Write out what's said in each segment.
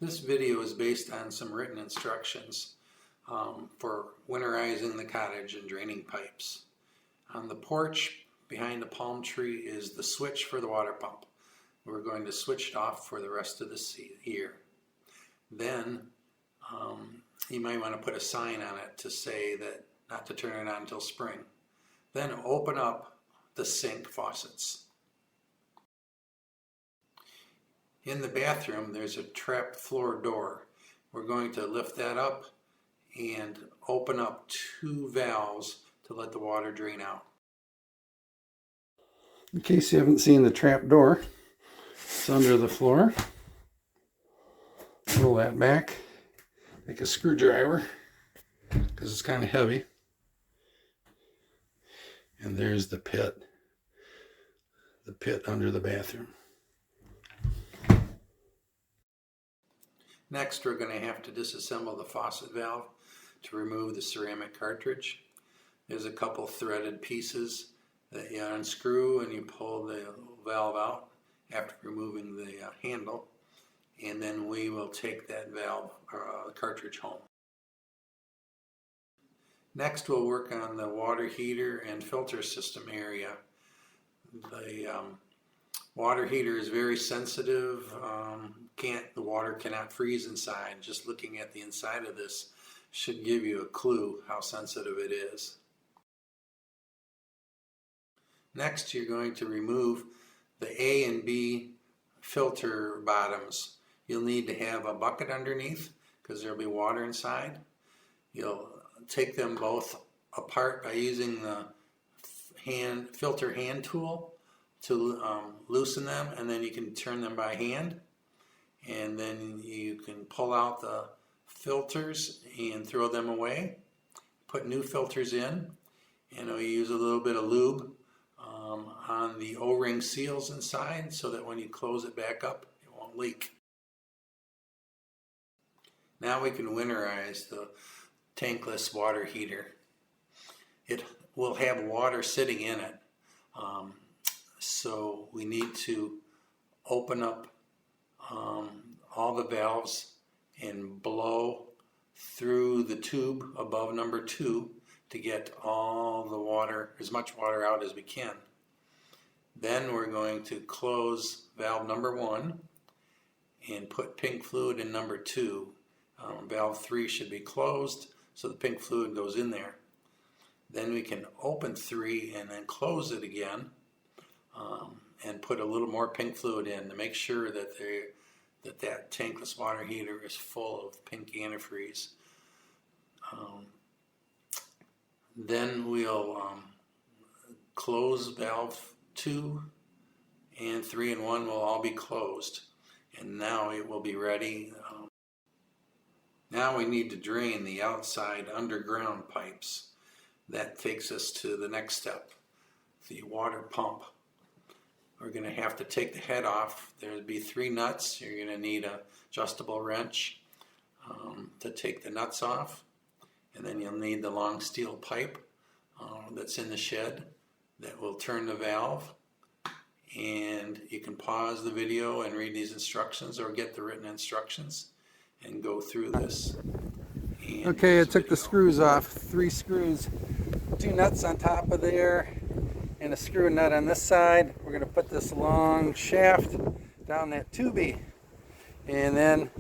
This video is based on some written instructions for winterizing the cottage and draining pipes. On the porch behind the palm tree is the switch for the water pump. We're going to switch it off for the rest of this year. Then you might want to put a sign on it to say that not to turn it on until spring. Then open up the sink faucets. In the bathroom, there's a trap floor door. We're going to lift that up and open up 2 valves to let the water drain out. In case you haven't seen the trap door, it's under the floor. Roll that back, take a screwdriver, because it's kind of heavy. And there's the pit under the bathroom. Next, we're going to have to disassemble the faucet valve to remove the ceramic cartridge. There's a couple threaded pieces that you unscrew and you pull the valve out after removing the handle, and then we will take that valve cartridge home. Next, we'll work on the water heater and filter system area. The water heater is very sensitive. The water cannot freeze inside. Just looking at the inside of this should give you a clue how sensitive it is. Next, you're going to remove the A and B filter bottoms. You'll need to have a bucket underneath because there'll be water inside. You'll take them both apart by using the filter hand tool to loosen them, and then you can turn them by hand, and then you can pull out the filters and throw them away. Put new filters in, and we use a little bit of lube on the O-ring seals inside so that when you close it back up it won't leak. Now we can winterize the tankless water heater. It will have water sitting in it, so we need to open up all the valves and blow through the tube above number 2 to get all the water, as much water out as we can. Then we're going to close valve number 1 and put pink fluid in number 2. Valve 3 should be closed, so the pink fluid goes in there. Then we can open 3 and then close it again, and put a little more pink fluid in to make sure that that tankless water heater is full of pink antifreeze. Then we'll close valve 2 and 3 and 1 will all be closed, and now it will be ready. Now we need to drain the outside underground pipes. That takes us to the next step, the water pump. We're going to have to take the head off. There'll be 3 nuts. You're going to need an adjustable wrench to take the nuts off. And then you'll need the long steel pipe that's in the shed that will turn the valve. And you can pause the video and read these instructions, or get the written instructions and go through this. And okay, I took the screws off. 3 screws, 2 nuts on top of there, and a screw nut on this side. We're going to put this long shaft down that tubey, and then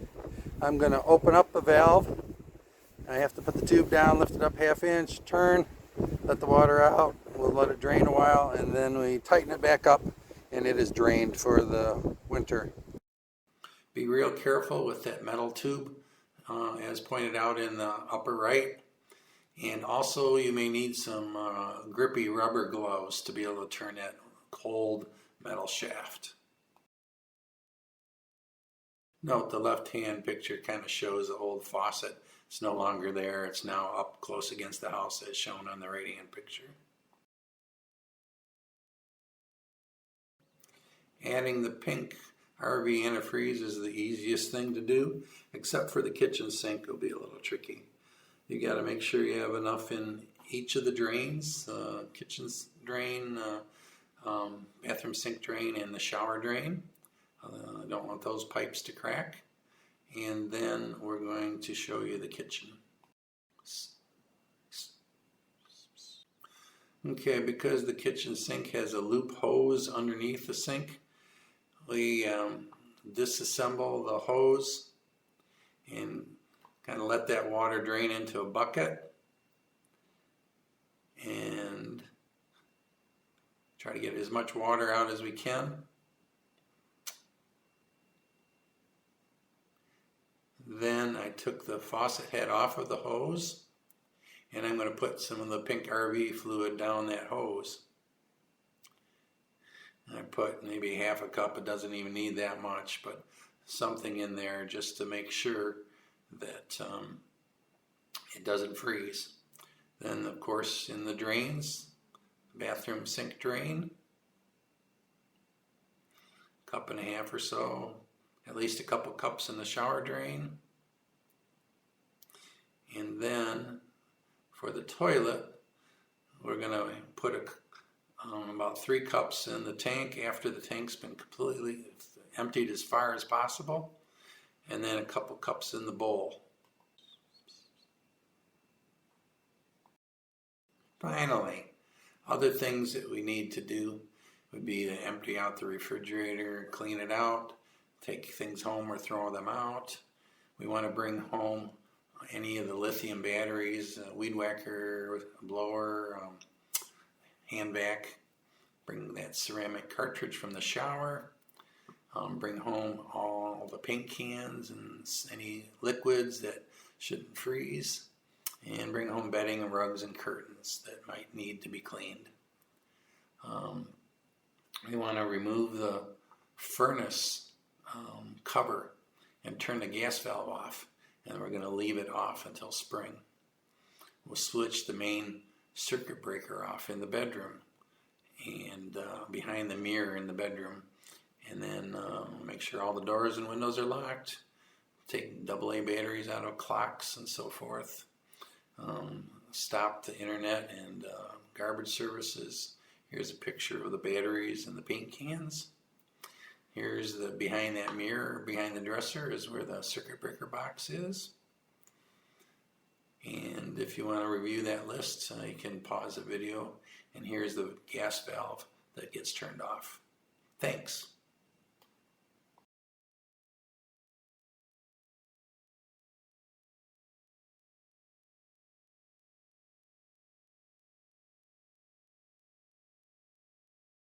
I'm going to open up the valve. I have to put the tube down, lift it up 1/2 inch, turn, let the water out. We'll let it drain a while, and then we tighten it back up, and it is drained for the winter. Be real careful with that metal tube, as pointed out in the upper right. And also you may need some grippy rubber gloves to be able to turn that cold metal shaft. Note the left-hand picture kind of shows the old faucet. It's no longer there. It's now up close against the house as shown on the right-hand picture. Adding the pink RV antifreeze is the easiest thing to do, except for the kitchen sink. It'll be a little tricky. You got to make sure you have enough in each of the drains, kitchen drain, bathroom sink drain, and the shower drain. I don't want those pipes to crack. and then we're going to show you the kitchen. Okay, because the kitchen sink has a loop hose underneath the sink, we disassemble the hose and kind of let that water drain into a bucket and try to get as much water out as we can. Then I took the faucet head off of the hose, and I'm going to put some of the pink RV fluid down that hose. And I put maybe half a cup, it doesn't even need that much, but something in there just to make sure that it doesn't freeze. Then of course in the drains, bathroom sink drain, cup and a half or so, at least a couple cups in the shower drain. And then for the toilet, we're going to put about 3 cups in the tank after the tank's been completely emptied as far as possible, and then a couple cups in the bowl. Finally, other things that we need to do would be to empty out the refrigerator, clean it out, take things home or throw them out. We want to bring home any of the lithium batteries, weed whacker, blower, hand vac. Bring that ceramic cartridge from the shower. Bring home all the paint cans and any liquids that shouldn't freeze. And bring home bedding and rugs and curtains that might need to be cleaned. We want to remove the furnace cover and turn the gas valve off, and we're going to leave it off until spring. We'll switch the main circuit breaker off in the bedroom and behind the mirror in the bedroom, and then make sure all the doors and windows are locked. Take AA batteries out of clocks and so forth. Stop the internet and garbage services. Here's a picture of the batteries and the paint cans. Here's the behind that mirror, behind the dresser is where the circuit breaker box is. And if you want to review that list, you can pause the video. And here's the gas valve that gets turned off. Thanks.